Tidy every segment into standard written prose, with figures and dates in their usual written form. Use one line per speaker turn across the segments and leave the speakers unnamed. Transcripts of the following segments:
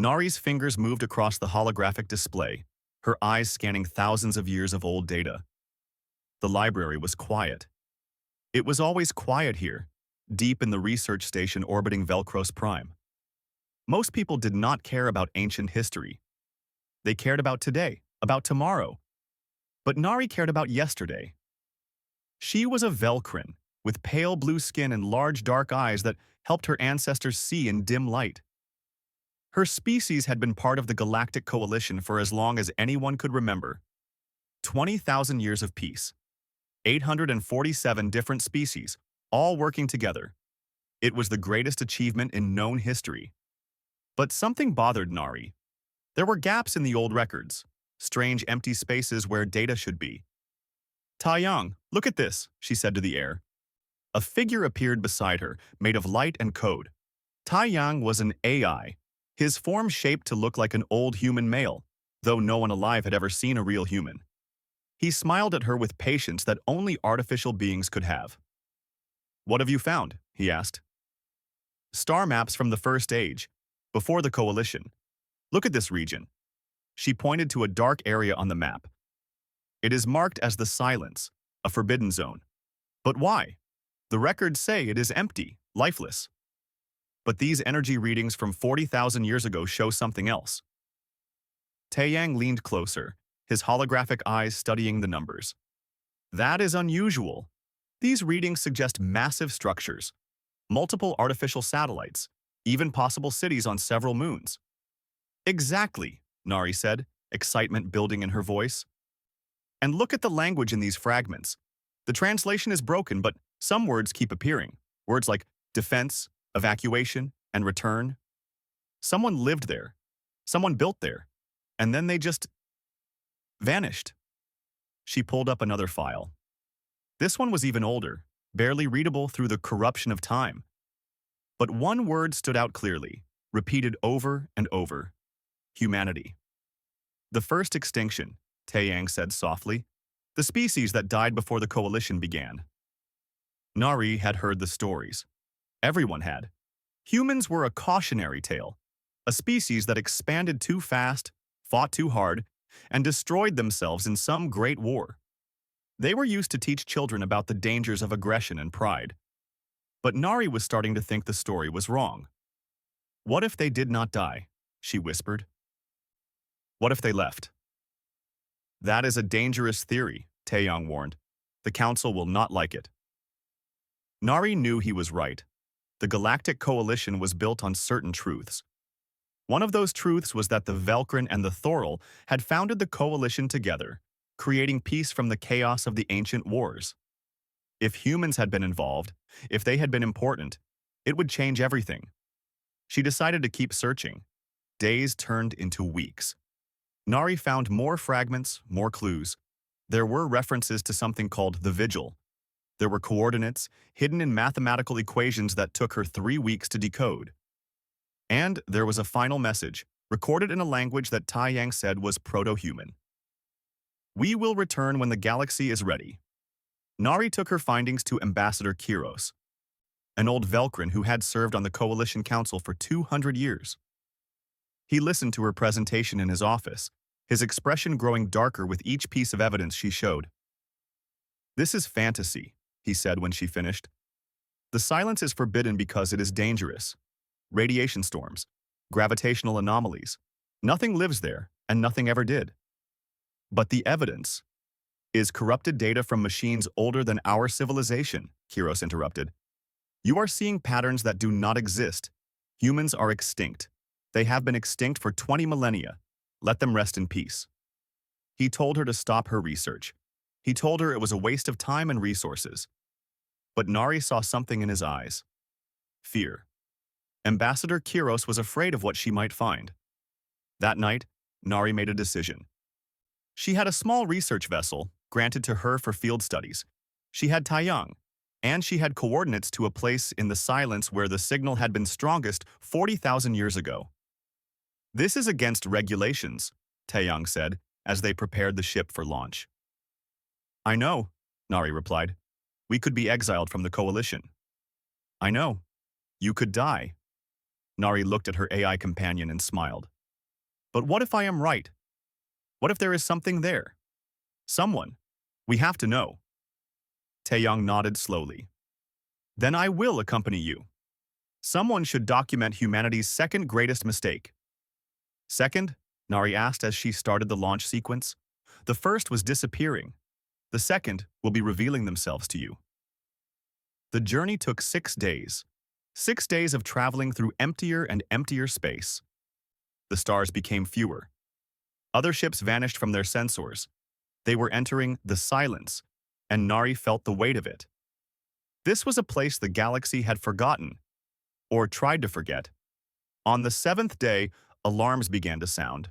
Nari's fingers moved across the holographic display, her eyes scanning thousands of years of old data. The library was quiet. It was always quiet here, deep in the research station orbiting Velcros Prime. Most people did not care about ancient history. They cared about today, about tomorrow. But Nari cared about yesterday. She was a Velcrin, with pale blue skin and large dark eyes that helped her ancestors see in dim light. Her species had been part of the Galactic Coalition for as long as anyone could remember. 20,000 years of peace. 847 different species, all working together. It was the greatest achievement in known history. But something bothered Nari. There were gaps in the old records, strange empty spaces where data should be. Taiyang, look at this, she said to the air. A figure appeared beside her, made of light and code. Taiyang was an AI, his form shaped to look like an old human male, though no one alive had ever seen a real human. He smiled at her with patience that only artificial beings could have. What have you found? He asked. Star maps from the First Age, before the Coalition. Look at this region. She pointed to a dark area on the map. It is marked as the Silence, a forbidden zone. But why? The records say it is empty, lifeless. But these energy readings from 40,000 years ago show something else. Taiyang leaned closer, his holographic eyes studying the numbers. That is unusual. These readings suggest massive structures, multiple artificial satellites, even possible cities on several moons. Exactly, Nari said, excitement building in her voice. And look at the language in these fragments. The translation is broken, but some words keep appearing. Words like defense, evacuation, and return. Someone lived there. Someone built there. And then they just vanished. She pulled up another file. This one was even older, barely readable through the corruption of time. But one word stood out clearly, repeated over and over. Humanity. The first extinction, Taiyang said softly. The species that died before the Coalition began. Nari had heard the stories. Everyone had. Humans were a cautionary tale, a species that expanded too fast, fought too hard, and destroyed themselves in some great war. They were used to teach children about the dangers of aggression and pride. But Nari was starting to think the story was wrong. What if they did not die? She whispered. What if they left? That is a dangerous theory, Taeyong warned. The Council will not like it. Nari knew he was right. The Galactic Coalition was built on certain truths. One of those truths was that the Velcrin and the Thorol had founded the Coalition together, creating peace from the chaos of the ancient wars. If humans had been involved, if they had been important, it would change everything. She decided to keep searching. Days turned into weeks. Nari found more fragments, more clues. There were references to something called the Vigil. There were coordinates hidden in mathematical equations that took her 3 weeks to decode. And there was a final message, recorded in a language that Taiyang said was proto-human. We will return when the galaxy is ready. Nari took her findings to Ambassador Kiros, an old Velcrin who had served on the Coalition Council for 200 years. He listened to her presentation in his office, his expression growing darker with each piece of evidence she showed. This is fantasy, he said when she finished. The silence is forbidden because it is dangerous. Radiation storms, gravitational anomalies. Nothing lives there, and nothing ever did. But the evidence is corrupted data from machines older than our civilization, Kiros interrupted. You are seeing patterns that do not exist. Humans are extinct. They have been extinct for 20 millennia. Let them rest in peace. He told her to stop her research. He told her it was a waste of time and resources. But Nari saw something in his eyes. Fear. Ambassador Kiros was afraid of what she might find. That night, Nari made a decision. She had a small research vessel, granted to her for field studies. She had Taiyang, and she had coordinates to a place in the silence where the signal had been strongest 40,000 years ago. This is against regulations, Taiyang said, as they prepared the ship for launch. I know, Nari replied. We could be exiled from the Coalition. I know. You could die. Nari looked at her AI companion and smiled. But what if I am right? What if there is something there? Someone. We have to know. Taeyang nodded slowly. Then I will accompany you. Someone should document humanity's second greatest mistake. Second? Nari asked as she started the launch sequence. The first was disappearing. The second will be revealing themselves to you. The journey took 6 days. 6 days of traveling through emptier and emptier space. The stars became fewer. Other ships vanished from their sensors. They were entering the silence, and Nari felt the weight of it. This was a place the galaxy had forgotten, or tried to forget. On the 7th day, alarms began to sound.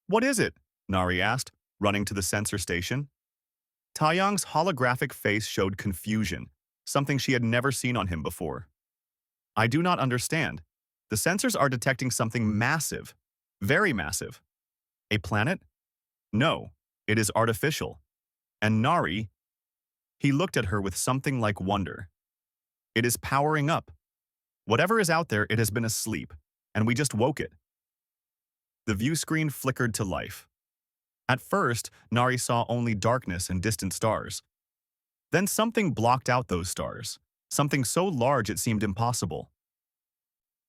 What is it? Nari asked, running to the sensor station. Taeyang's holographic face showed confusion, something she had never seen on him before. I do not understand. The sensors are detecting something massive, very massive. A planet? No, it is artificial. And Nari, he looked at her with something like wonder. It is powering up. Whatever is out there, it has been asleep, and we just woke it. The view screen flickered to life. At first, Nari saw only darkness and distant stars. Then something blocked out those stars, something so large it seemed impossible.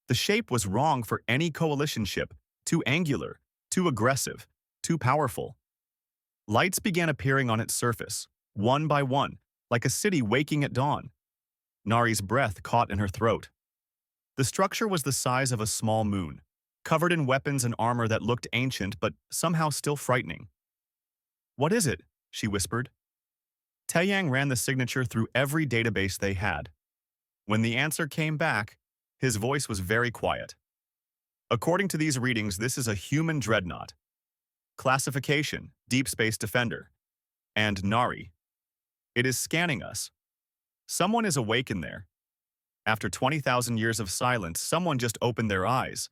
The shape was wrong for any coalition ship, too angular, too aggressive, too powerful. Lights began appearing on its surface, one by one, like a city waking at dawn. Nari's breath caught in her throat. The structure was the size of a small moon, covered in weapons and armor that looked ancient but somehow still frightening. What is it? She whispered. Taeyang ran the signature through every database they had. When the answer came back, his voice was very quiet. According to these readings, this is a human dreadnought. Classification, Deep Space Defender. And Nari. It is scanning us. Someone is awake in there. After 20,000 years of silence, someone just opened their eyes.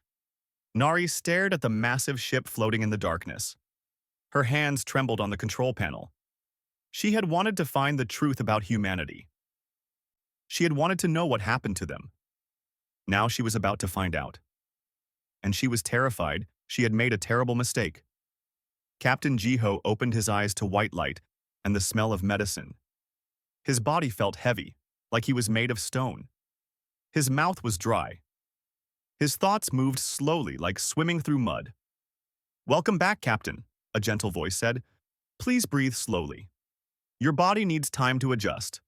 Nari stared at the massive ship floating in the darkness. Her hands trembled on the control panel. She had wanted to find the truth about humanity. She had wanted to know what happened to them. Now she was about to find out. And she was terrified she had made a terrible mistake. Captain Jiho opened his eyes to white light and the smell of medicine. His body felt heavy, like he was made of stone. His mouth was dry. His thoughts moved slowly, like swimming through mud. Welcome back, Captain, a gentle voice said. Please breathe slowly. Your body needs time to adjust.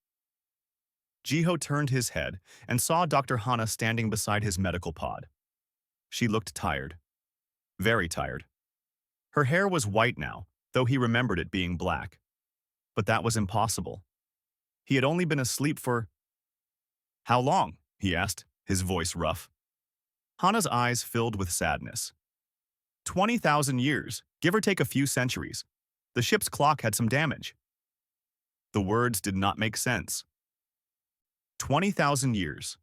Jiho turned his head and saw Dr. Hana standing beside his medical pod. She looked tired. Very tired. Her hair was white now, though he remembered it being black. But that was impossible. He had only been asleep for... How long? He asked, his voice rough. Hana's eyes filled with sadness. 20,000 years, give or take a few centuries. The ship's clock had some damage. The words did not make sense. 20,000 years.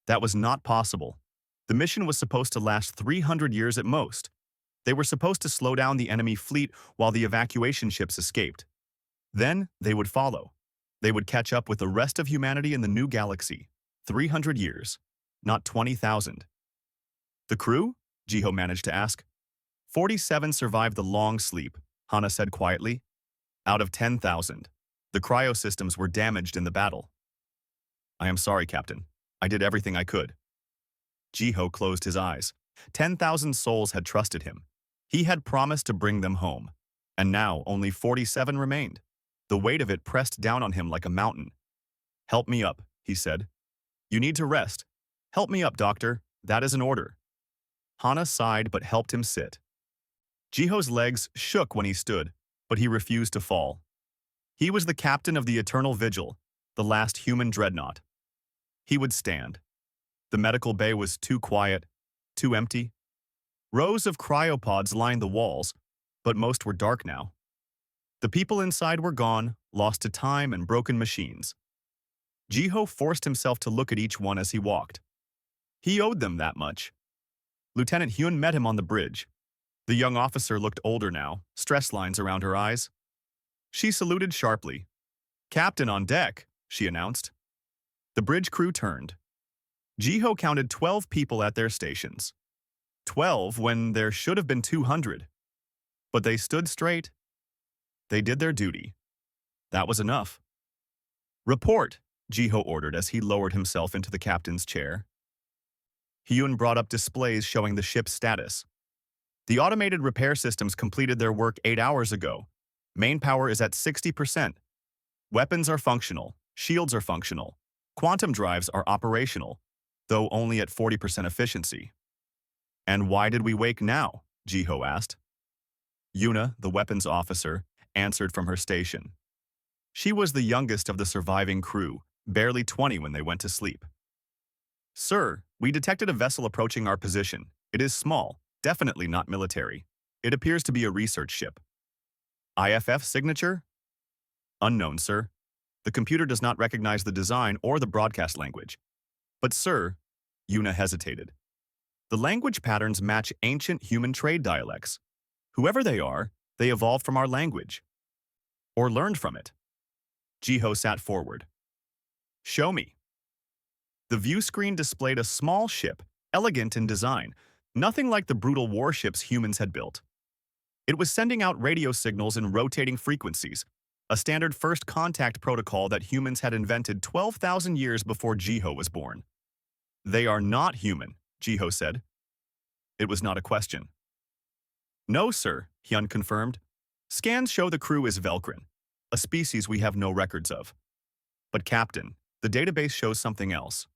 That was not possible. The mission was supposed to last 300 years at most. They were supposed to slow down the enemy fleet while the evacuation ships escaped. Then they would follow. They would catch up with the rest of humanity in the new galaxy. 300 years, not 20,000. The crew? Jiho managed to ask. 47 survived the long sleep, Hana said quietly. Out of 10,000. The cryosystems were damaged in the battle. I am sorry, Captain. I did everything I could. Jiho closed his eyes. 10,000 souls had trusted him. He had promised to bring them home. And now only 47 remained. The weight of it pressed down on him like a mountain. Help me up, he said. You need to rest. Help me up, doctor. That is an order. Hana sighed but helped him sit. Jiho's legs shook when he stood, but he refused to fall. He was the captain of the Eternal Vigil, the last human dreadnought. He would stand. The medical bay was too quiet, too empty. Rows of cryopods lined the walls, but most were dark now. The people inside were gone, lost to time and broken machines. Jiho forced himself to look at each one as he walked. He owed them that much. Lieutenant Hyun met him on the bridge. The young officer looked older now, stress lines around her eyes. She saluted sharply. Captain on deck, she announced. The bridge crew turned. Jiho counted 12 people at their stations. 12 when there should have been 200. But they stood straight. They did their duty. That was enough. Report, Jiho ordered as he lowered himself into the captain's chair. Hyun brought up displays showing the ship's status. The automated repair systems completed their work 8 hours ago. Main power is at 60%. Weapons are functional. Shields are functional. Quantum drives are operational, though only at 40% efficiency. And why did we wake now? Jiho asked. Yuna, the weapons officer, answered from her station. She was the youngest of the surviving crew, barely 20 when they went to sleep. Sir, we detected a vessel approaching our position. It is small, definitely not military. It appears to be a research ship. IFF signature? Unknown, sir. The computer does not recognize the design or the broadcast language. But sir, Yuna hesitated. The language patterns match ancient human trade dialects. Whoever they are, they evolved from our language. Or learned from it. Jiho sat forward. Show me. The view screen displayed a small ship, elegant in design, nothing like the brutal warships humans had built. It was sending out radio signals in rotating frequencies, a standard first contact protocol that humans had invented 12,000 years before Jiho was born. They are not human, Jiho said. It was not a question. No, sir, Hyun confirmed. Scans show the crew is Velcrin, a species we have no records of. But Captain, the database shows something else.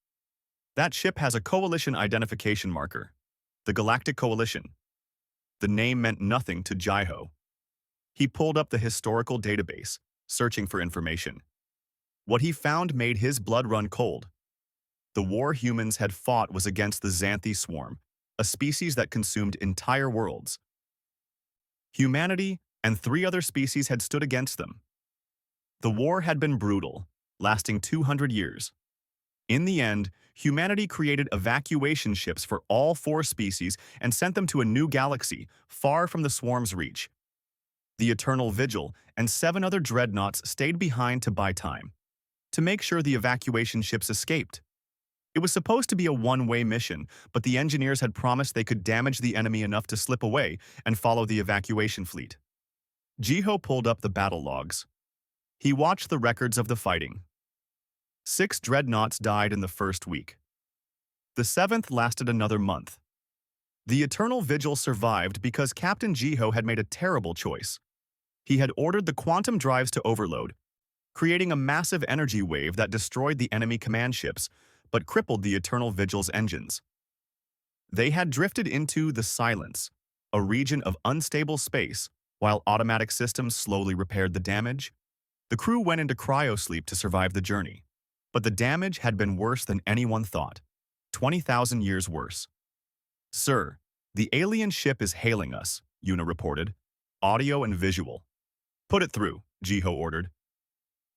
That ship has a coalition identification marker, the Galactic Coalition. The name meant nothing to Jiho. He pulled up the historical database, searching for information. What he found made his blood run cold. The war humans had fought was against the Xanthi swarm, a species that consumed entire worlds. Humanity and 3 other species had stood against them. The war had been brutal, lasting 200 years. In the end, humanity created evacuation ships for all 4 species and sent them to a new galaxy, far from the swarm's reach. The Eternal Vigil and 7 other dreadnoughts stayed behind to buy time, to make sure the evacuation ships escaped. It was supposed to be a one-way mission, but the engineers had promised they could damage the enemy enough to slip away and follow the evacuation fleet. Jiho pulled up the battle logs. He watched the records of the fighting. 6 dreadnoughts died in the first week. The 7th lasted another month. The Eternal Vigil survived because Captain Jiho had made a terrible choice. He had ordered the quantum drives to overload, creating a massive energy wave that destroyed the enemy command ships, but crippled the Eternal Vigil's engines. They had drifted into the silence, a region of unstable space, while automatic systems slowly repaired the damage. The crew went into cryosleep to survive the journey. But the damage had been worse than anyone thought. 20,000 years worse. Sir, the alien ship is hailing us, Yuna reported. Audio and visual. Put it through, Jiho ordered.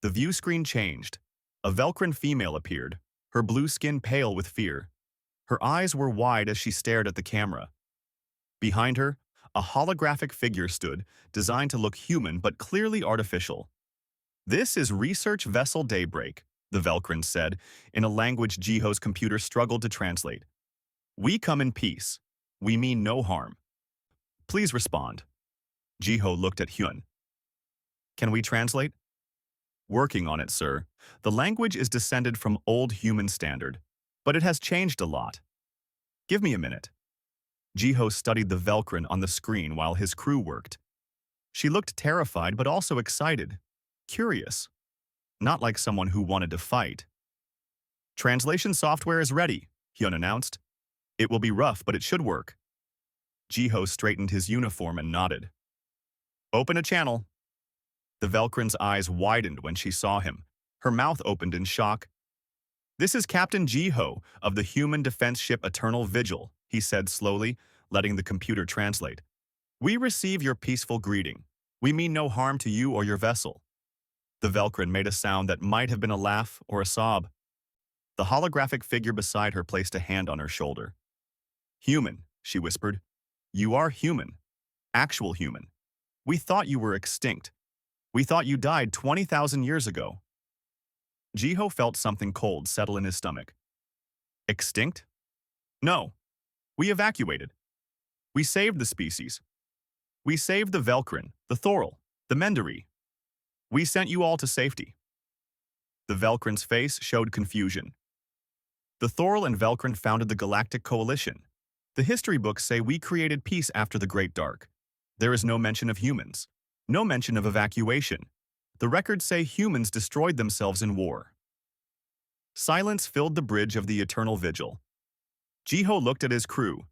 The view screen changed. A Velcrin female appeared, her blue skin pale with fear. Her eyes were wide as she stared at the camera. Behind her, a holographic figure stood, designed to look human but clearly artificial. This is Research Vessel Daybreak, the Velcrin said, in a language Jiho's computer struggled to translate. We come in peace. We mean no harm. Please respond. Jiho looked at Hyun. Can we translate? Working on it, sir. The language is descended from Old Human Standard, but it has changed a lot. Give me a minute. Jiho studied the Velcrin on the screen while his crew worked. She looked terrified but also excited, curious, not like someone who wanted to fight. Translation software is ready, Hyun announced. It will be rough, but it should work. Jiho straightened his uniform and nodded. Open a channel. The Velcrin's eyes widened when she saw him. Her mouth opened in shock. This is Captain Jiho of the human defense ship Eternal Vigil, he said slowly, letting the computer translate. We receive your peaceful greeting. We mean no harm to you or your vessel. The Velcrin made a sound that might have been a laugh or a sob. The holographic figure beside her placed a hand on her shoulder. Human, she whispered. You are human. Actual human. We thought you were extinct. We thought you died 20,000 years ago. Jiho felt something cold settle in his stomach. Extinct? No. We evacuated. We saved the species. We saved the Velkrin, the Thorl, the Mendari. We sent you all to safety. The Velkrin's face showed confusion. The Thorl and Velkrin founded the Galactic Coalition. The history books say we created peace after the Great Dark. There is no mention of humans. No mention of evacuation. The records say humans destroyed themselves in war. Silence filled the bridge of the Eternal Vigil. Jiho looked at his crew.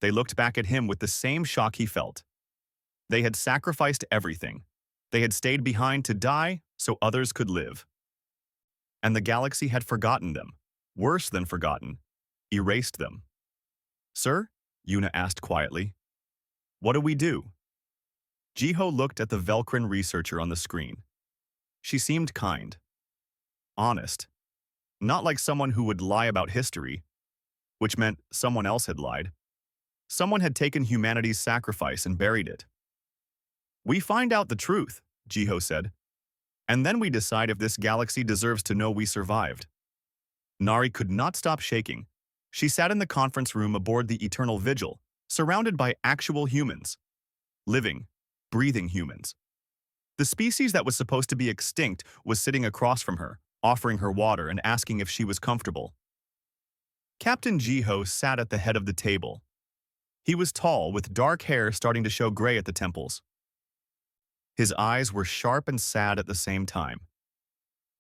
They looked back at him with the same shock he felt. They had sacrificed everything. They had stayed behind to die so others could live. And the galaxy had forgotten them. Worse than forgotten. Erased them. Sir? Yuna asked quietly. What do we do? Jiho looked at the Velkrin researcher on the screen. She seemed kind. Honest. Not like someone who would lie about history, which meant someone else had lied. Someone had taken humanity's sacrifice and buried it. We find out the truth, Jiho said. And then we decide if this galaxy deserves to know we survived. Nari could not stop shaking. She sat in the conference room aboard the Eternal Vigil, surrounded by actual humans. Living, breathing humans. The species that was supposed to be extinct was sitting across from her, offering her water and asking if she was comfortable. Captain Jiho sat at the head of the table. He was tall, with dark hair starting to show gray at the temples. His eyes were sharp and sad at the same time.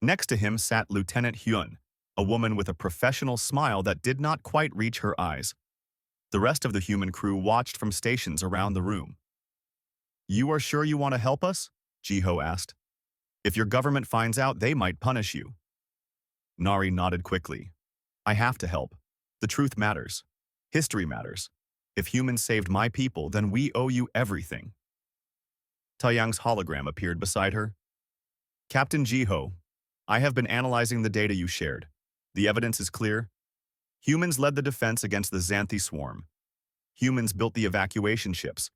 Next to him sat Lieutenant Hyun, a woman with a professional smile that did not quite reach her eyes. The rest of the human crew watched from stations around the room. You are sure you want to help us? Jiho asked. If your government finds out, they might punish you. Nari nodded quickly. I have to help. The truth matters. History matters. If humans saved my people, then we owe you everything. Taeyang's hologram appeared beside her. Captain Jiho, I have been analyzing the data you shared. The evidence is clear. Humans led the defense against the Xanthi swarm. Humans built the evacuation ships.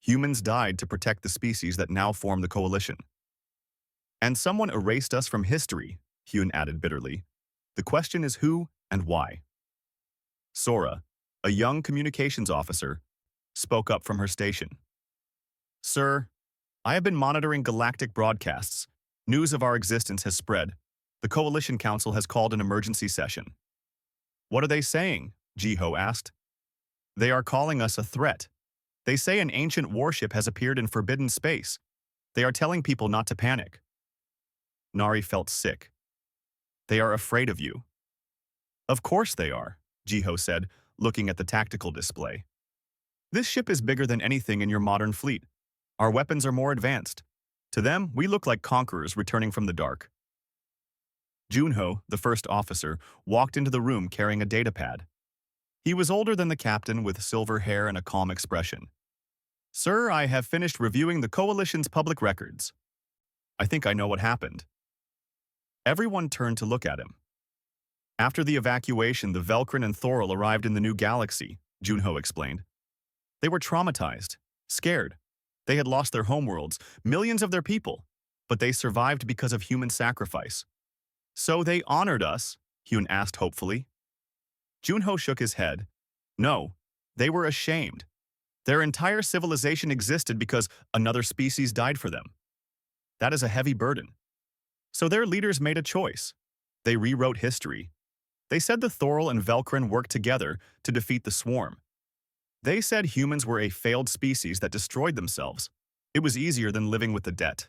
Humans died to protect the species that now form the coalition. And someone erased us from history, Hyun added bitterly. The question is who and why. Sora, a young communications officer, spoke up from her station. Sir, I have been monitoring galactic broadcasts. News of our existence has spread. The Coalition Council has called an emergency session. What are they saying? Jiho asked. They are calling us a threat. They say an ancient warship has appeared in forbidden space. They are telling people not to panic. Nari felt sick. They are afraid of you. Of course they are, Jiho said, looking at the tactical display. This ship is bigger than anything in your modern fleet. Our weapons are more advanced. To them, we look like conquerors returning from the dark. Junho, the first officer, walked into the room carrying a datapad. He was older than the captain with silver hair and a calm expression. Sir, I have finished reviewing the Coalition's public records. I think I know what happened. Everyone turned to look at him. After the evacuation, the Velkrin and Thorl arrived in the new galaxy, Junho explained. They were traumatized, scared. They had lost their homeworlds, millions of their people, but they survived because of human sacrifice. So they honored us? Hyun asked hopefully. Junho shook his head. No, they were ashamed. Their entire civilization existed because another species died for them. That is a heavy burden. So their leaders made a choice. They rewrote history. They said the Thorl and Velkrin worked together to defeat the swarm. They said humans were a failed species that destroyed themselves. It was easier than living with the debt.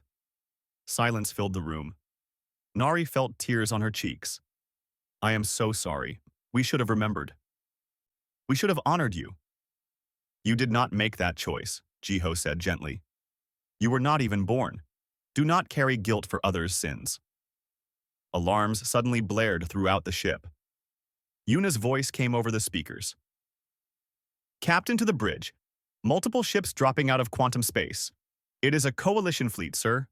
Silence filled the room. Nari felt tears on her cheeks. I am so sorry. We should have remembered. We should have honored you. You did not make that choice, Jiho said gently. You were not even born. Do not carry guilt for others' sins. Alarms suddenly blared throughout the ship. Yuna's voice came over the speakers. Captain to the bridge. Multiple ships dropping out of quantum space. It is a coalition fleet, sir.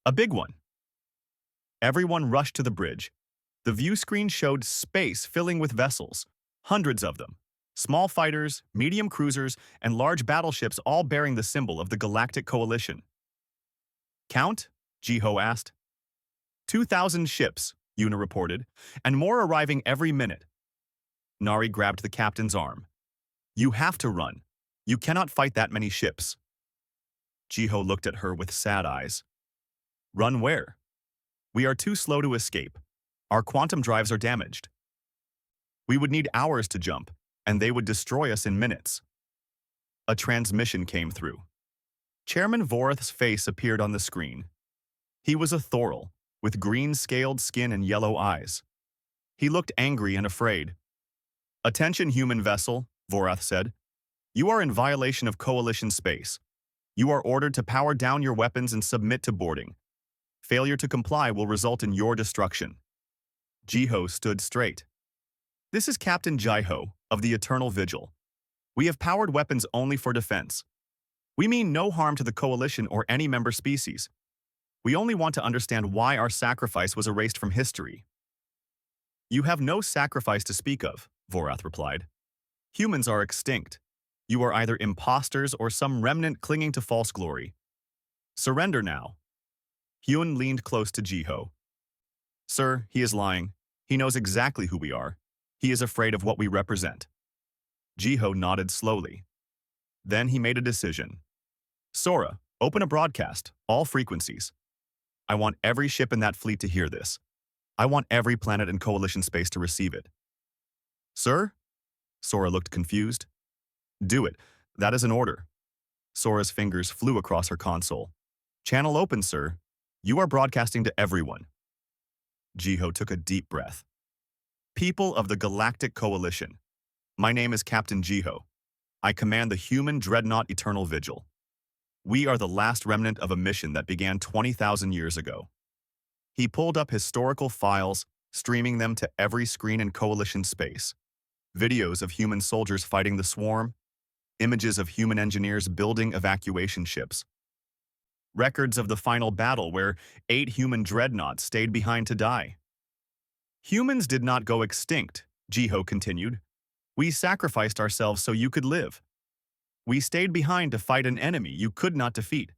A big one. Everyone rushed to the bridge. The view screen showed space filling with vessels, hundreds of them. Small fighters, medium cruisers, and large battleships all bearing the symbol of the Galactic Coalition. Count? Jiho asked. 2,000 ships, Yuna reported, and more arriving every minute. Nari grabbed the captain's arm. You have to run. You cannot fight that many ships. Jiho looked at her with sad eyes. Run where? We are too slow to escape. Our quantum drives are damaged. We would need hours to jump, and they would destroy us in minutes. A transmission came through. Chairman Vorath's face appeared on the screen. He was a Thoral, with green-scaled skin and yellow eyes. He looked angry and afraid. Attention, human vessel, Vorath said. You are in violation of Coalition space. You are ordered to power down your weapons and submit to boarding. Failure to comply will result in your destruction. Jiho stood straight. This is Captain Jiho of the Eternal Vigil. We have powered weapons only for defense. We mean no harm to the Coalition or any member species. We only want to understand why our sacrifice was erased from history. You have no sacrifice to speak of, Vorath replied. Humans are extinct. You are either imposters or some remnant clinging to false glory. Surrender now. Hyun leaned close to Jiho. Sir, he is lying. He knows exactly who we are. He is afraid of what we represent. Jiho nodded slowly. Then he made a decision. Sora, open a broadcast, all frequencies. I want every ship in that fleet to hear this. I want every planet in Coalition space to receive it. Sir? Sora looked confused. Do it. That is an order. Sora's fingers flew across her console. Channel open, sir. You are broadcasting to everyone. Jiho took a deep breath. People of the Galactic Coalition. My name is Captain Jiho. I command the human Dreadnought Eternal Vigil. We are the last remnant of a mission that began 20,000 years ago. He pulled up historical files, streaming them to every screen in Coalition space. Videos of human soldiers fighting the swarm, images of human engineers building evacuation ships, records of the final battle where 8 human dreadnoughts stayed behind to die. Humans did not go extinct, Jiho continued. We sacrificed ourselves so you could live. We stayed behind to fight an enemy you could not defeat.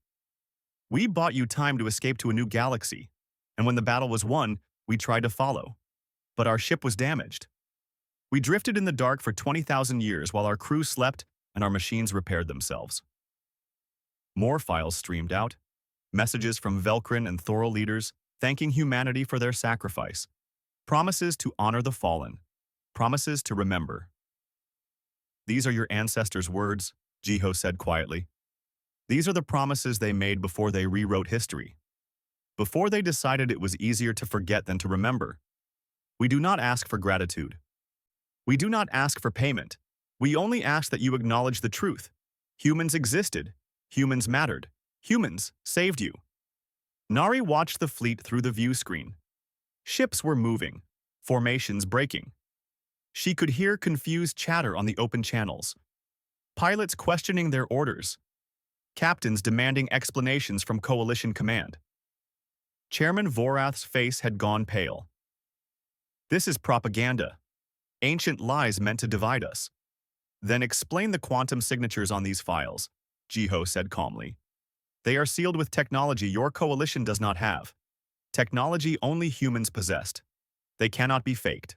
We bought you time to escape to a new galaxy, and when the battle was won, we tried to follow. But our ship was damaged. We drifted in the dark for 20,000 years while our crew slept and our machines repaired themselves. More files streamed out, messages from Velcrin and Thoral leaders thanking humanity for their sacrifice, promises to honor the fallen, promises to remember. These are your ancestors' words, Jiho said quietly. These are the promises they made before they rewrote history, before they decided it was easier to forget than to remember. We do not ask for gratitude. We do not ask for payment. We only ask that you acknowledge the truth. Humans existed. Humans mattered. Humans saved you. Nari watched the fleet through the view screen. Ships were moving, formations breaking. She could hear confused chatter on the open channels. Pilots questioning their orders. Captains demanding explanations from Coalition Command. Chairman Vorath's face had gone pale. This is propaganda. Ancient lies meant to divide us. Then explain the quantum signatures on these files, Jiho said calmly. They are sealed with technology your coalition does not have. Technology only humans possessed. They cannot be faked.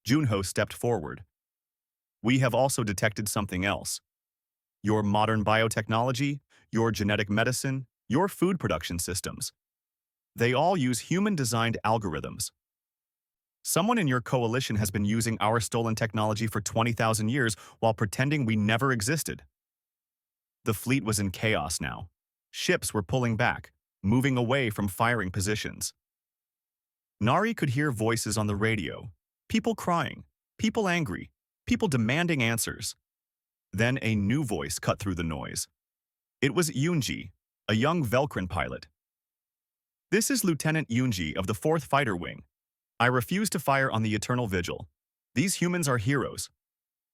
Junho stepped forward. We have also detected something else. Your modern biotechnology, your genetic medicine, your food production systems. They all use human-designed algorithms. Someone in your coalition has been using our stolen technology for 20,000 years while pretending we never existed. The fleet was in chaos now. Ships were pulling back, moving away from firing positions. Nari could hear voices on the radio, people crying, people angry, people demanding answers. Then a new voice cut through the noise. It was Yoonji, a young Velcrin pilot. This is Lieutenant Yoonji of the 4th Fighter Wing. I refuse to fire on the Eternal Vigil. These humans are heroes.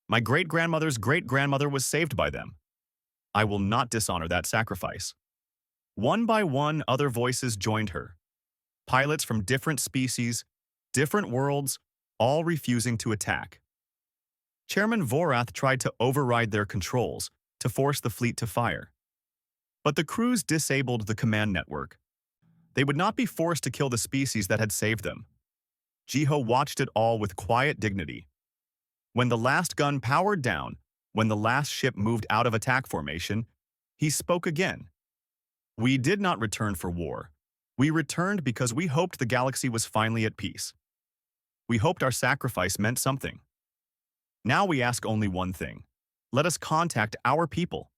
My great-grandmother's great-grandmother was saved by them. I will not dishonor that sacrifice. One by one, other voices joined her. Pilots from different species, different worlds, all refusing to attack. Chairman Vorath tried to override their controls to force the fleet to fire. But the crews disabled the command network. They would not be forced to kill the species that had saved them. Jiho watched it all with quiet dignity. When the last gun powered down, When the last ship moved out of attack formation, he spoke again. We did not return for war. We returned because we hoped the galaxy was finally at peace. We hoped our sacrifice meant something. Now we ask only one thing. Let us contact our people.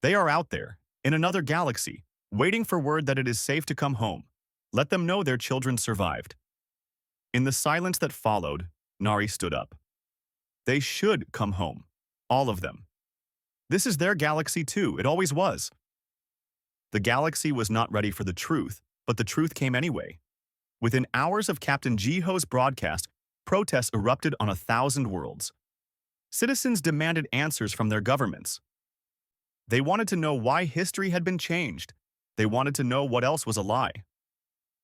They are out there, in another galaxy, waiting for word that it is safe to come home. Let them know their children survived. In the silence that followed, Nari stood up. They should come home. All of them. This is their galaxy too, it always was. The galaxy was not ready for the truth, but the truth came anyway. Within hours of Captain Jiho's broadcast, protests erupted on 1,000 worlds. Citizens demanded answers from their governments. They wanted to know why history had been changed. They wanted to know what else was a lie.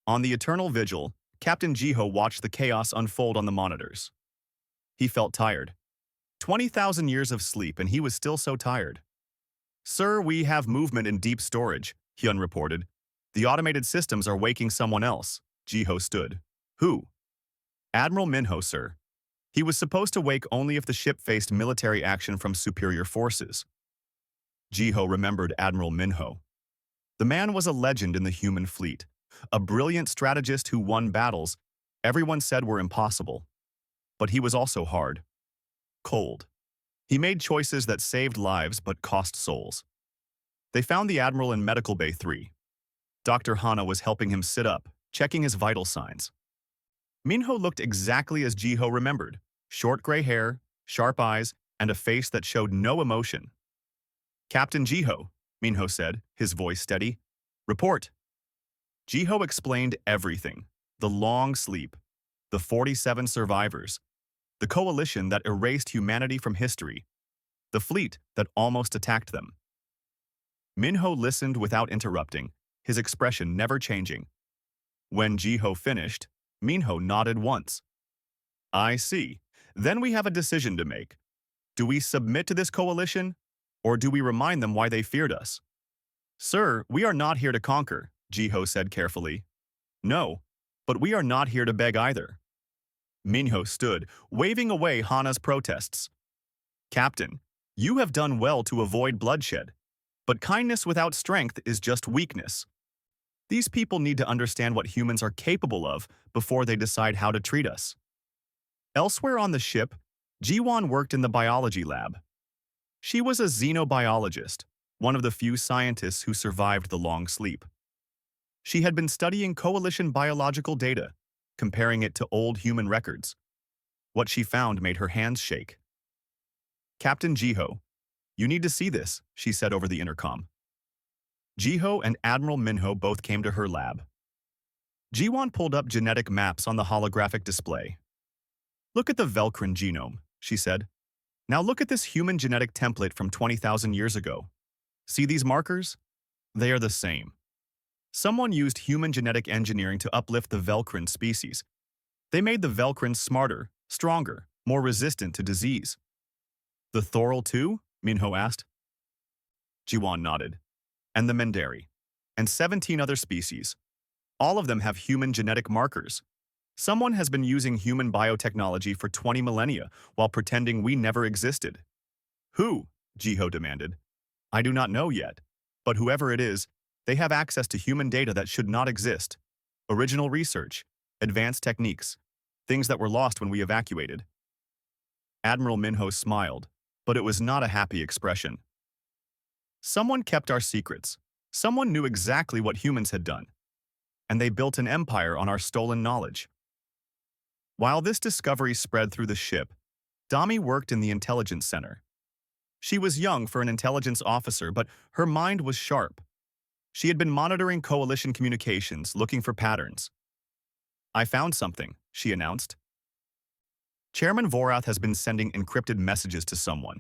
On the eternal vigil, Captain Jiho watched the chaos unfold on the monitors. He felt tired. 20,000 years of sleep and he was still so tired. Sir, we have movement in deep storage, Hyun reported. The automated systems are waking someone else. Jiho stood. Who? Admiral Minho, sir. He was supposed to wake only if the ship faced military action from superior forces. Jiho remembered Admiral Minho. The man was a legend in the human fleet, a brilliant strategist who won battles everyone said were impossible. But he was also hard. Cold. He made choices that saved lives but cost souls. They found the Admiral in Medical Bay 3. Dr. Hana was helping him sit up, checking his vital signs. Minho looked exactly as Jiho remembered, short gray hair, sharp eyes, and a face that showed no emotion. Captain Jiho, Minho said, his voice steady. Report. Jiho explained everything. The long sleep, the 47 survivors, the coalition that erased humanity from history, the fleet that almost attacked them. Minho listened without interrupting, his expression never changing. When Jiho finished, Minho nodded once. I see. Then we have a decision to make. Do we submit to this coalition, or do we remind them why they feared us? Sir, we are not here to conquer, Jiho said carefully. No, but we are not here to beg either. Minho stood, waving away Hana's protests. Captain, you have done well to avoid bloodshed, but kindness without strength is just weakness. These people need to understand what humans are capable of before they decide how to treat us. Elsewhere on the ship, Jiwon worked in the biology lab. She was a xenobiologist, one of the few scientists who survived the long sleep. She had been studying coalition biological data, comparing it to old human records. What she found made her hands shake. Captain Jiho, you need to see this, she said over the intercom. Jiho and Admiral Minho both came to her lab. Jiwon pulled up genetic maps on the holographic display. Look at the Velcrin genome, she said. Now look at this human genetic template from 20,000 years ago. See these markers? They are the same. Someone used human genetic engineering to uplift the Velcrin species. They made the Velcrins smarter, stronger, more resistant to disease. The Thoral too? Minho asked. Jiwon nodded. And the Mendari. And 17 other species. All of them have human genetic markers. Someone has been using human biotechnology for 20 millennia while pretending we never existed. Who? Jiho demanded. I do not know yet. But whoever it is, they have access to human data that should not exist. Original research, advanced techniques, things that were lost when we evacuated. Admiral Minho smiled, but it was not a happy expression. Someone kept our secrets. Someone knew exactly what humans had done. And they built an empire on our stolen knowledge. While this discovery spread through the ship, Dami worked in the intelligence center. She was young for an intelligence officer, but her mind was sharp. She had been monitoring coalition communications, looking for patterns. I found something, she announced. Chairman Vorath has been sending encrypted messages to someone.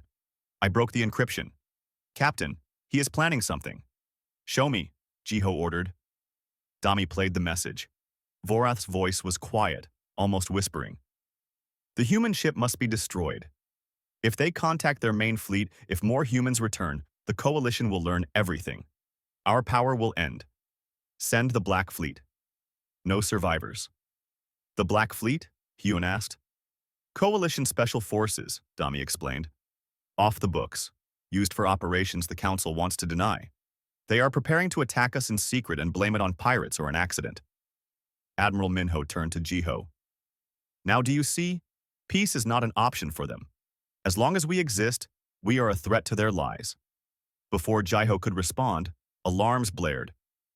I broke the encryption. Captain, he is planning something. Show me, Jiho ordered. Dami played the message. Vorath's voice was quiet, almost whispering. The human ship must be destroyed. If they contact their main fleet, if more humans return, the coalition will learn everything. Our power will end. Send the Black Fleet. No survivors. The Black Fleet? Hyun asked. Coalition Special Forces, Dami explained. Off the books. Used for operations the Council wants to deny. They are preparing to attack us in secret and blame it on pirates or an accident. Admiral Minho turned to Jiho. Now do you see? Peace is not an option for them. As long as we exist, we are a threat to their lives. Before Jiho could respond, alarms blared.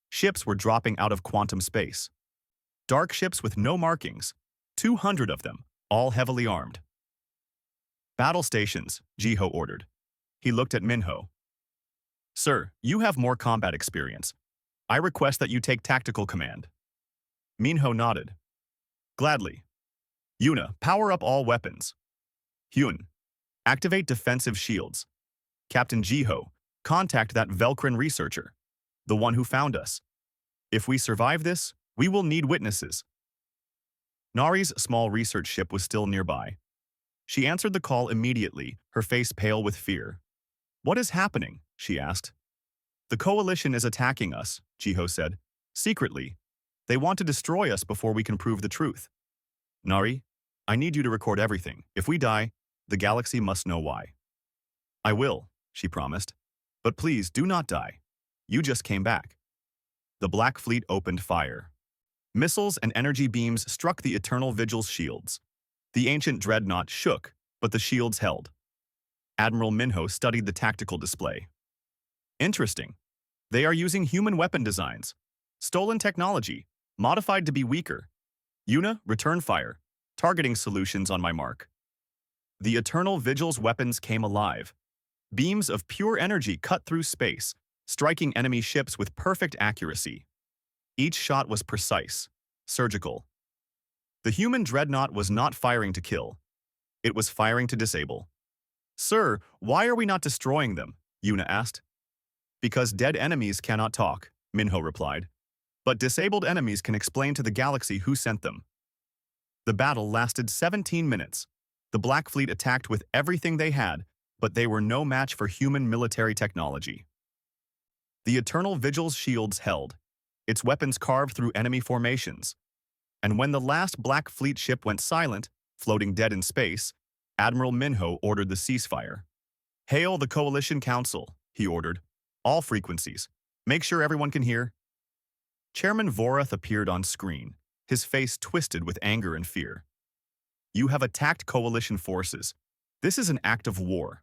Ships were dropping out of quantum space. Dark ships with no markings, 200 of them, all heavily armed. Battle stations, Jiho ordered. He looked at Minho. Sir, you have more combat experience. I request that you take tactical command. Minho nodded. Gladly. Yuna, power up all weapons. Hyun, activate defensive shields. Captain Jiho, contact that Velcrin researcher, the one who found us. If we survive this, we will need witnesses. Nari's small research ship was still nearby. She answered the call immediately, her face pale with fear. What is happening? She asked. The coalition is attacking us, Jiho said. Secretly. They want to destroy us before we can prove the truth. Nari, I need you to record everything. If we die, the galaxy must know why. I will, she promised. But please do not die. You just came back. The Black Fleet opened fire. Missiles and energy beams struck the Eternal Vigil's shields. The ancient Dreadnought shook, but the shields held. Admiral Minho studied the tactical display. Interesting. They are using human weapon designs. Stolen technology, modified to be weaker. Yuna, return fire. Targeting solutions on my mark. The Eternal Vigil's weapons came alive. Beams of pure energy cut through space, striking enemy ships with perfect accuracy. Each shot was precise, surgical. The human Dreadnought was not firing to kill. It was firing to disable. Sir, why are we not destroying them? Yuna asked. Because dead enemies cannot talk, Minho replied. But disabled enemies can explain to the galaxy who sent them. The battle lasted 17 minutes. The Black Fleet attacked with everything they had, but they were no match for human military technology. The Eternal Vigil's shields held, its weapons carved through enemy formations. And when the last Black Fleet ship went silent, floating dead in space, Admiral Minho ordered the ceasefire. Hail the Coalition Council, he ordered. All frequencies. Make sure everyone can hear. Chairman Vorath appeared on screen, his face twisted with anger and fear. You have attacked Coalition forces. This is an act of war.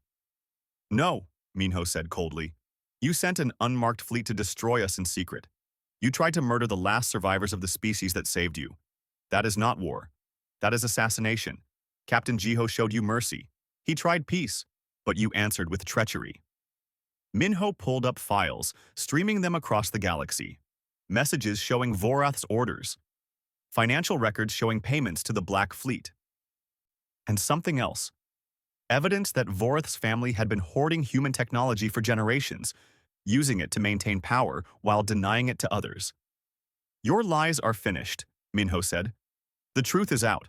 No, Minho said coldly. You sent an unmarked fleet to destroy us in secret. You tried to murder the last survivors of the species that saved you. That is not war. That is assassination. Captain Jiho showed you mercy. He tried peace, but you answered with treachery. Minho pulled up files, streaming them across the galaxy. Messages showing Vorath's orders. Financial records showing payments to the Black Fleet. And something else. Evidence that Vorath's family had been hoarding human technology for generations, using it to maintain power while denying it to others. Your lies are finished, Minho said. The truth is out.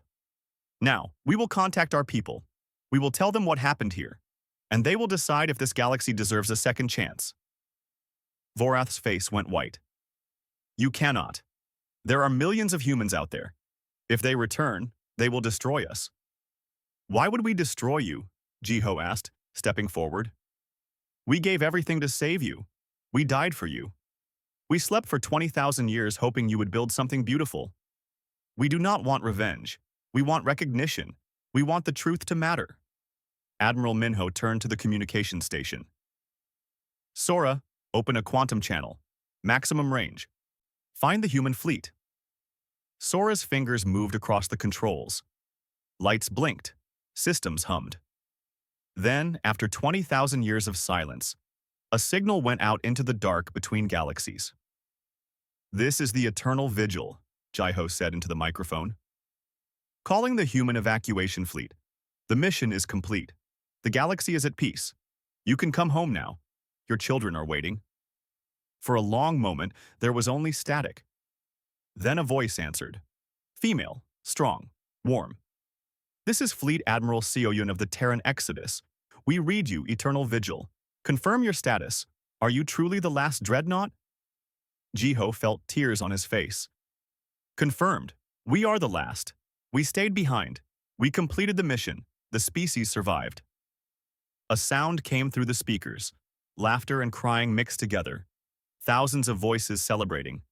Now, we will contact our people. We will tell them what happened here, and they will decide if this galaxy deserves a second chance. Vorath's face went white. You cannot. There are millions of humans out there. If they return, they will destroy us. Why would we destroy you? Jiho asked, stepping forward. We gave everything to save you. We died for you. We slept for 20,000 years hoping you would build something beautiful. We do not want revenge. We want recognition. We want the truth to matter. Admiral Minho turned to the communication station. Sora, open a quantum channel. Maximum range. Find the human fleet. Sora's fingers moved across the controls. Lights blinked. Systems hummed. Then, after 20,000 years of silence, a signal went out into the dark between galaxies. This is the Eternal Vigil, Jiho said into the microphone. Calling the human evacuation fleet. The mission is complete. The galaxy is at peace. You can come home now. Your children are waiting. For a long moment, there was only static. Then a voice answered. Female, strong, warm. This is Fleet Admiral Seoyun of the Terran Exodus. We read you, Eternal Vigil. Confirm your status. Are you truly the last Dreadnought? Jiho felt tears on his face. Confirmed. We are the last. We stayed behind. We completed the mission. The species survived. A sound came through the speakers, laughter and crying mixed together, thousands of voices celebrating.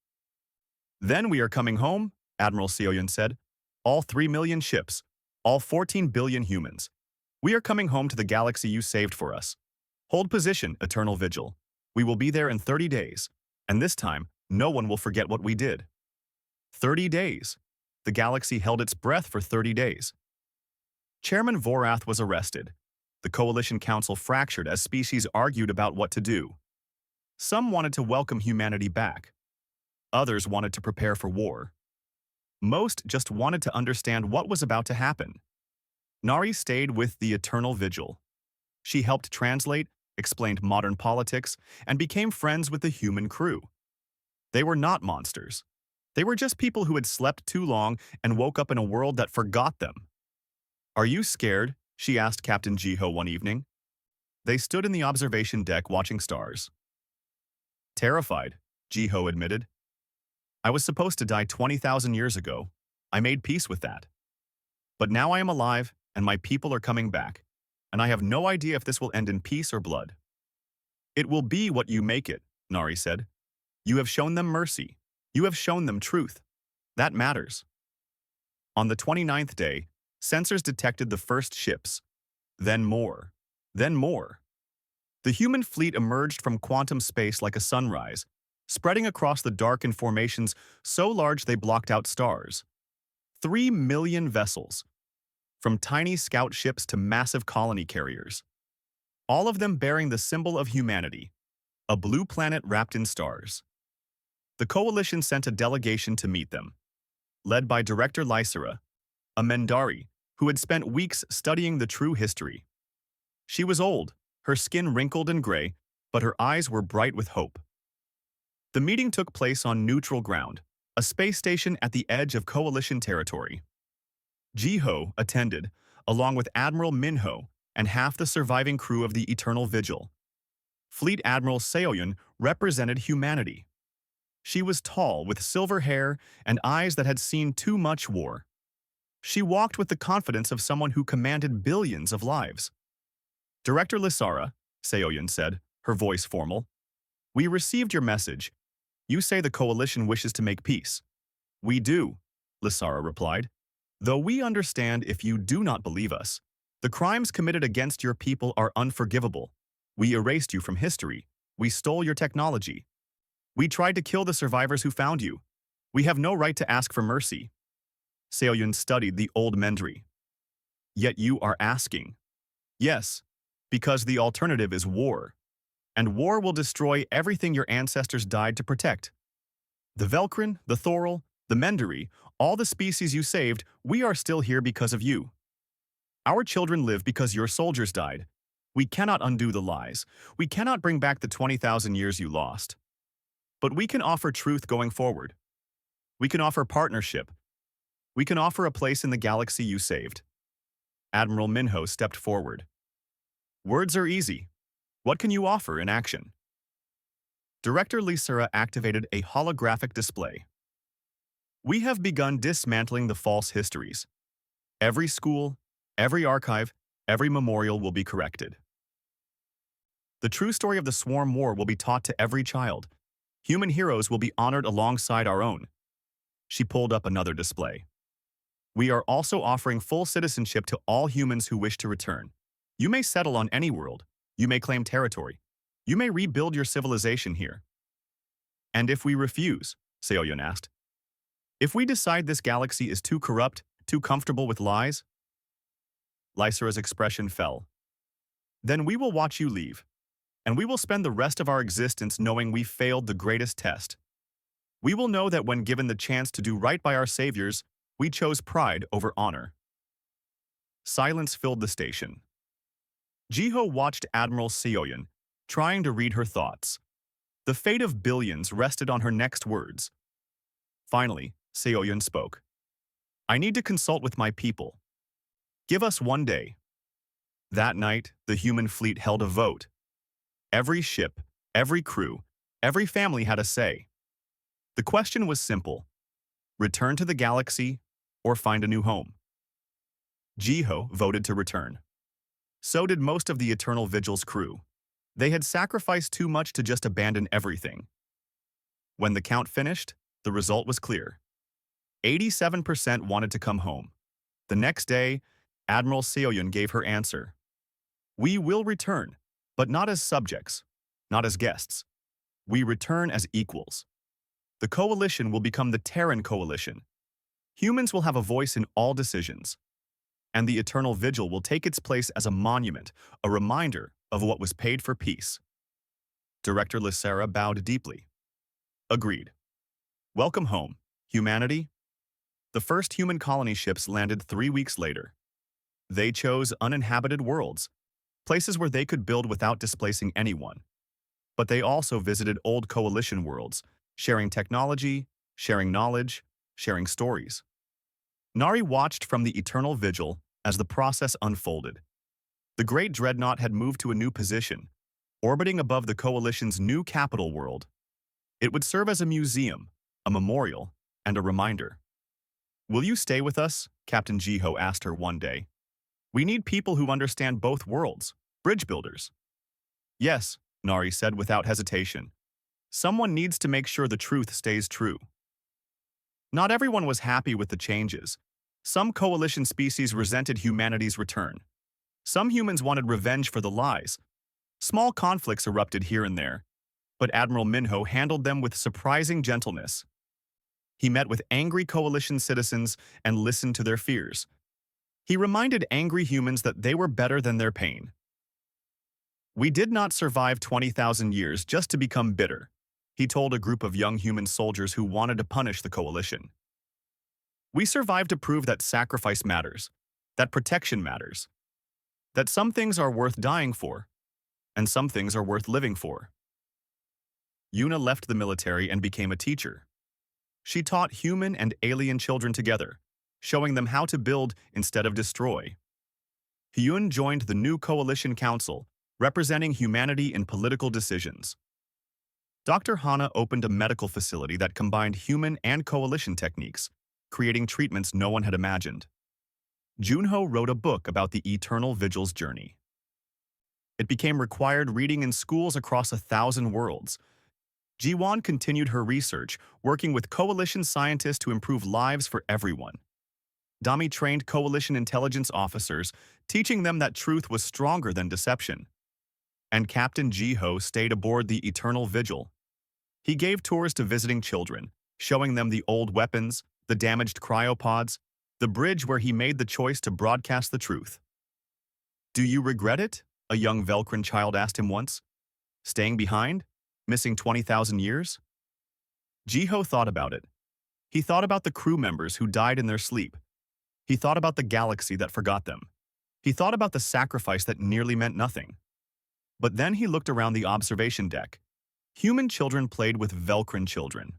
"Then we are coming home," Admiral Sioyun said. "All 3 million ships, all 14 billion humans. We are coming home to the galaxy you saved for us. Hold position, Eternal Vigil. We will be there in 30 days, and this time, no one will forget what we did." 30 days. The galaxy held its breath for 30 days. Chairman Vorath was arrested. The Coalition Council fractured as species argued about what to do. Some wanted to welcome humanity back. Others wanted to prepare for war. Most just wanted to understand what was about to happen. Nari stayed with the Eternal Vigil. She helped translate, explained modern politics, and became friends with the human crew. They were not monsters. They were just people who had slept too long and woke up in a world that forgot them. "Are you scared?" she asked Captain Jiho one evening. They stood in the observation deck watching stars. "Terrified," Jiho admitted. "I was supposed to die 20,000 years ago. I made peace with that. But now I am alive, and my people are coming back, and I have no idea if this will end in peace or blood." "It will be what you make it," Nari said. "You have shown them mercy. You have shown them truth. That matters." On the 29th day, sensors detected the first ships. Then more. Then more. The human fleet emerged from quantum space like a sunrise, spreading across the dark in formations so large they blocked out stars. 3 million vessels, from tiny scout ships to massive colony carriers. All of them bearing the symbol of humanity, a blue planet wrapped in stars. The Coalition sent a delegation to meet them, led by Director Lysera, a Mendari who had spent weeks studying the true history. She was old, her skin wrinkled and gray, but her eyes were bright with hope. The meeting took place on neutral ground, a space station at the edge of Coalition territory. Jiho attended, along with Admiral Minho and half the surviving crew of the Eternal Vigil. Fleet Admiral Seoyun represented humanity. She was tall, with silver hair and eyes that had seen too much war. She walked with the confidence of someone who commanded billions of lives. "Director Lysara," Seoyun said, her voice formal, "we received your message. You say the Coalition wishes to make peace." "We do," Lysara replied. "Though we understand if you do not believe us. The crimes committed against your people are unforgivable. We erased you from history. We stole your technology. We tried to kill the survivors who found you. We have no right to ask for mercy." Seoyun studied the old Mendri. "Yet you are asking." "Yes, because the alternative is war. And war will destroy everything your ancestors died to protect. The Velkrin, the Thorol, the Mendari, all the species you saved, we are still here because of you. Our children live because your soldiers died. We cannot undo the lies. We cannot bring back the 20,000 years you lost. But we can offer truth going forward. We can offer partnership. We can offer a place in the galaxy you saved." Admiral Minho stepped forward. "Words are easy. What can you offer in action?" Director Lysera activated a holographic display. "We have begun dismantling the false histories. Every school, every archive, every memorial will be corrected. The true story of the Swarm War will be taught to every child. Human heroes will be honored alongside our own." She pulled up another display. "We are also offering full citizenship to all humans who wish to return. You may settle on any world. You may claim territory. You may rebuild your civilization here." "And if we refuse?" Seoyun asked. "If we decide this galaxy is too corrupt, too comfortable with lies?" Lysera's expression fell. "Then we will watch you leave. And we will spend the rest of our existence knowing we failed the greatest test. We will know that when given the chance to do right by our saviors, we chose pride over honor." Silence filled the station. Jiho watched Admiral Seoyun, trying to read her thoughts. The fate of billions rested on her next words. Finally, Seoyun spoke. "I need to consult with my people. Give us 1 day." That night, the human fleet held a vote. Every ship, every crew, every family had a say. The question was simple: return to the galaxy or find a new home. Jiho voted to return. So did most of the Eternal Vigil's crew. They had sacrificed too much to just abandon everything. When the count finished, the result was clear. 87% wanted to come home. The next day, Admiral Seoyun gave her answer. We will return, but not as subjects, not as guests. We return as equals. The coalition will become the Terran Coalition. Humans will have a voice in all decisions. And the Eternal Vigil will take its place as a monument, a reminder of what was paid for peace. Director Lysera bowed deeply. Agreed. Welcome home, humanity. The first human colony ships landed 3 weeks later. They chose uninhabited worlds, places where they could build without displacing anyone. But they also visited old coalition worlds, sharing technology, sharing knowledge, sharing stories. Nari watched from the Eternal Vigil as the process unfolded. The great Dreadnought had moved to a new position, orbiting above the coalition's new capital world. It would serve as a museum, a memorial, and a reminder. Will you stay with us? Captain Jiho asked her one day. We need people who understand both worlds, bridge builders. Yes, Nari said without hesitation. Someone needs to make sure the truth stays true. Not everyone was happy with the changes. Some coalition species resented humanity's return. Some humans wanted revenge for the lies. Small conflicts erupted here and there, but Admiral Minho handled them with surprising gentleness. He met with angry coalition citizens and listened to their fears. He reminded angry humans that they were better than their pain. We did not survive 20,000 years just to become bitter, he told a group of young human soldiers who wanted to punish the coalition. We survived to prove that sacrifice matters, that protection matters, that some things are worth dying for, and some things are worth living for. Yuna left the military and became a teacher. She taught human and alien children together, showing them how to build instead of destroy. Hyun joined the new coalition council, representing humanity in political decisions. Dr. Hana opened a medical facility that combined human and coalition techniques, creating treatments no one had imagined. Junho wrote a book about the Eternal Vigil's journey. It became required reading in schools across 1,000 worlds. Jiwon continued her research, working with coalition scientists to improve lives for everyone. Dami trained coalition intelligence officers, teaching them that truth was stronger than deception. And Captain Jiho stayed aboard the Eternal Vigil. He gave tours to visiting children, showing them the old weapons, the damaged cryopods, the bridge where he made the choice to broadcast the truth. Do you regret it? A young Velcrin child asked him once. Staying behind? Missing 20,000 years? Jiho thought about it. He thought about the crew members who died in their sleep. He thought about the galaxy that forgot them. He thought about the sacrifice that nearly meant nothing. But then he looked around the observation deck. Human children played with Velcrin children.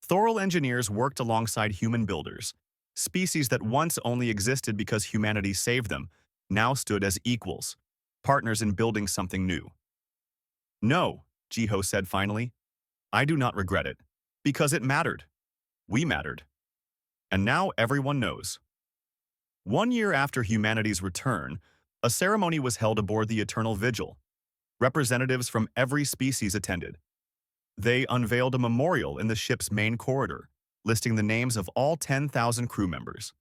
Thoral engineers worked alongside human builders. Species that once only existed because humanity saved them, now stood as equals, partners in building something new. No, Jiho said finally. I do not regret it, because it mattered. We mattered. And now everyone knows. 1 year after humanity's return, a ceremony was held aboard the Eternal Vigil. Representatives from every species attended. They unveiled a memorial in the ship's main corridor, listing the names of all 10,000 crew members.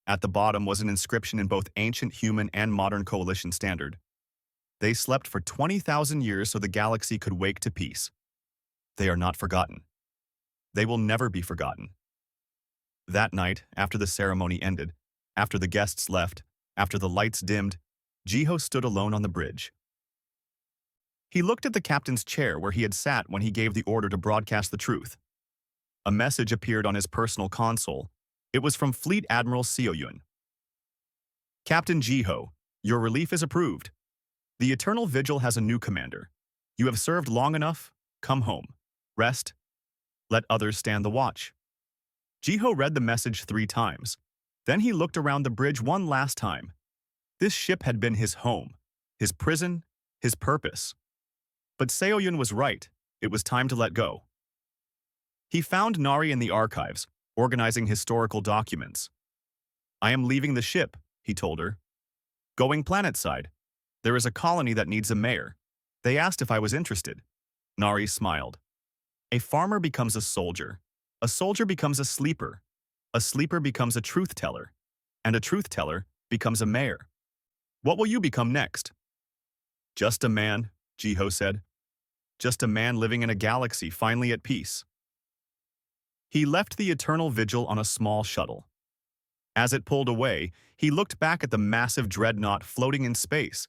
At the bottom was an inscription in both ancient human and modern coalition standard. They slept for 20,000 years so the galaxy could wake to peace. They are not forgotten. They will never be forgotten. That night, after the ceremony ended, after the guests left, after the lights dimmed, Jiho stood alone on the bridge. He looked at the captain's chair where he had sat when he gave the order to broadcast the truth. A message appeared on his personal console. It was from Fleet Admiral Seoyun. Captain Jiho, your relief is approved. The Eternal Vigil has a new commander. You have served long enough. Come home. Rest. Let others stand the watch. Jiho read the message 3 times. Then he looked around the bridge one last time. This ship had been his home, his prison, his purpose. But Seoyun was right. It was time to let go. He found Nari in the archives, organizing historical documents. I am leaving the ship, he told her. Going planetside. There is a colony that needs a mayor. They asked if I was interested. Nari smiled. A farmer becomes a soldier. A soldier becomes a sleeper. A sleeper becomes a truth teller. And a truth teller becomes a mayor. What will you become next? Just a man, Jiho said. Just a man living in a galaxy finally at peace. He left the eternal vigil on a small shuttle. As it pulled away, he looked back at the massive dreadnought floating in space.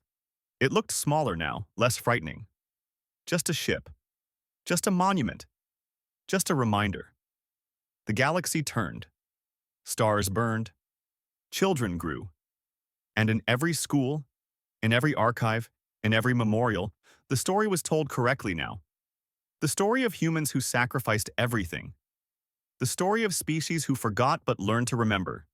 It looked smaller now, less frightening. Just a ship. Just a monument. Just a reminder. The galaxy turned. Stars burned. Children grew. And in every school, in every archive, in every memorial, the story was told correctly now. The story of humans who sacrificed everything. The story of species who forgot but learned to remember.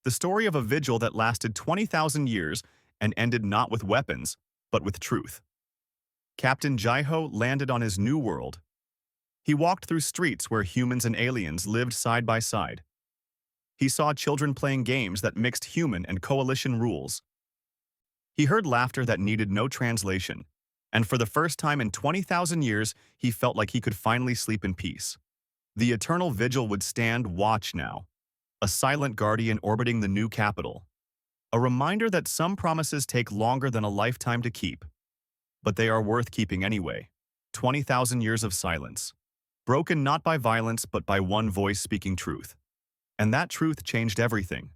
The story of a vigil that lasted 20,000 years and ended not with weapons, but with truth. Captain Jiho landed on his new world. He walked through streets where humans and aliens lived side by side. He saw children playing games that mixed human and coalition rules. He heard laughter that needed no translation, and for the first time in 20,000 years, he felt like he could finally sleep in peace. The eternal vigil would stand watch now, a silent guardian orbiting the new capital. A reminder that some promises take longer than a lifetime to keep. But they are worth keeping anyway. 20,000 years of silence. Broken not by violence, but by one voice speaking truth. And that truth changed everything.